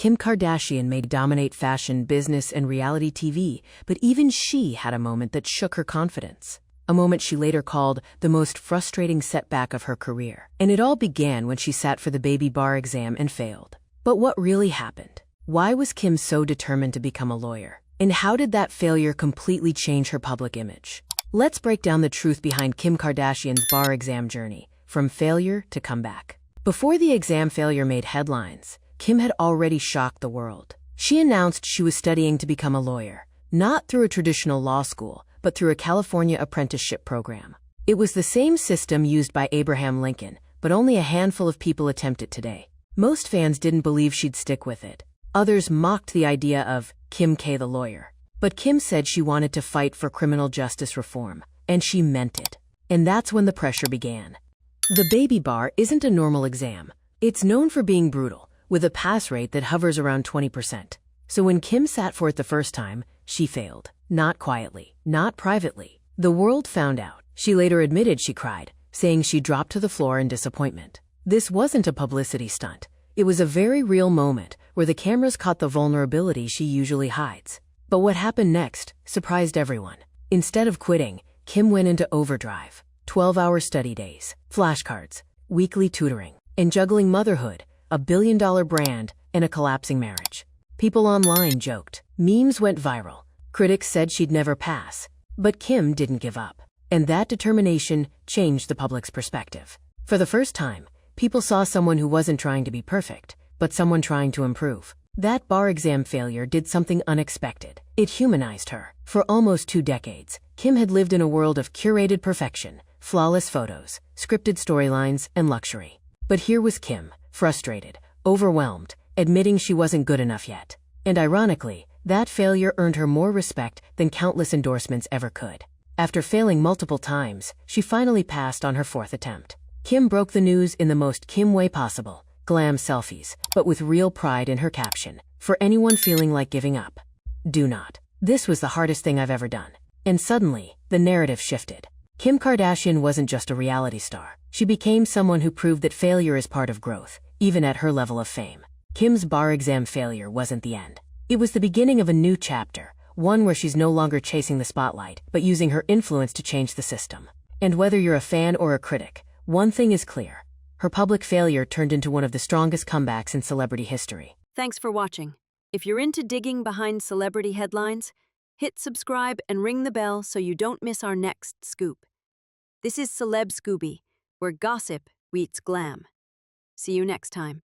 Kim Kardashian may dominate fashion, business, and reality TV, but even she had a moment that shook her confidence. A moment she later called the most frustrating setback of her career. And it all began when she sat for the baby bar exam and failed. But what really happened? Why was Kim so determined to become a lawyer? And how did that failure completely change her public image? Let's break down the truth behind Kim Kardashian's bar exam journey, from failure to comeback. Before the exam failure made headlines, Kim had already shocked the world. She announced she was studying to become a lawyer, not through a traditional law school, but through a California apprenticeship program. It was the same system used by Abraham Lincoln, but only a handful of people attempt it today. Most fans didn't believe she'd stick with it. Others mocked the idea of Kim K the lawyer. But Kim said she wanted to fight for criminal justice reform, and she meant it. And that's when the pressure began. The baby bar isn't a normal exam. It's known for being brutal, with a pass rate that hovers around 20%. So when Kim sat for it the first time, she failed. Not quietly, not privately. The world found out. She later admitted she cried, saying she dropped to the floor in disappointment. This wasn't a publicity stunt. It was a very real moment where the cameras caught the vulnerability she usually hides. But what happened next surprised everyone. Instead of quitting, Kim went into overdrive. 12-hour study days, flashcards, weekly tutoring, and juggling motherhood, a billion-dollar brand, and a collapsing marriage. People online joked. Memes went viral. Critics said she'd never pass. But Kim didn't give up. And that determination changed the public's perspective. For the first time, people saw someone who wasn't trying to be perfect, but someone trying to improve. That bar exam failure did something unexpected. It humanized her. For almost 2 decades, Kim had lived in a world of curated perfection, flawless photos, scripted storylines, and luxury. But here was Kim, frustrated, overwhelmed, admitting she wasn't good enough yet. And ironically, that failure earned her more respect than countless endorsements ever could. After failing multiple times, she finally passed on her 4th attempt. Kim broke the news in the most Kim way possible. Glam selfies, but with real pride in her caption. For anyone feeling like giving up, do not. This was the hardest thing I've ever done. And suddenly, the narrative shifted. Kim Kardashian wasn't just a reality star. She became someone who proved that failure is part of growth, even at her level of fame. Kim's bar exam failure wasn't the end. It was the beginning of a new chapter, one where she's no longer chasing the spotlight, but using her influence to change the system. And whether you're a fan or a critic, one thing is clear. Her public failure turned into one of the strongest comebacks in celebrity history. Thanks for watching. If you're into digging behind celebrity headlines, hit subscribe and ring the bell so you don't miss our next scoop. This is Celeb Scooby, where gossip meets glam. See you next time.